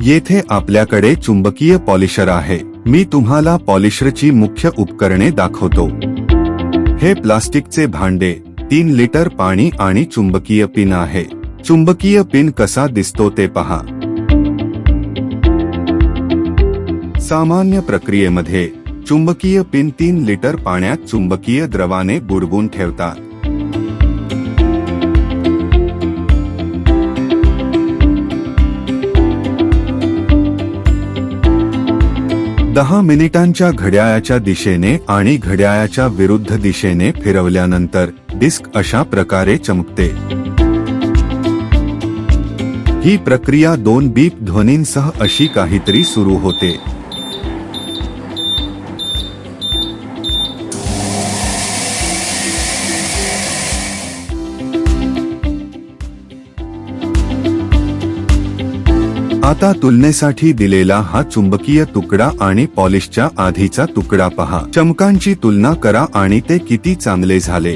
येथे आपल्याकडे चुंबकीय पॉलिशर आहे। मी तुम्हाला पॉलिशरची मुख्य उपकरणे दाखवतो। हे प्लास्टिकचे भांडे, 3 लिटर पाणी आणि चुंबकीय पिन आहे। चुंबकीय पिन कसा दिसतो ते पहा। सामान्य प्रक्रियेमध्ये चुंबकीय पिन 3 लिटर पाण्यात चुंबकीय द्रवाने बुडवून ठेवतात। 10 मिनिटांच्या घड्याळाच्या दिशेने आणि घड्याळाच्या विरुद्ध दिशेने फिरवल्यानंतर डिस्क अशा प्रकारे चमकते। ही प्रक्रिया 2 बीप ध्वनींसह अशी काहीतरी सुरू होते। आता तुलनेसाठी दिलेला हा चुंबकीय तुकडा आणि पॉलिशच्या आधीचा तुकडा पहा। चमकांची तुलना करा आणि ते किती चांगले झाले।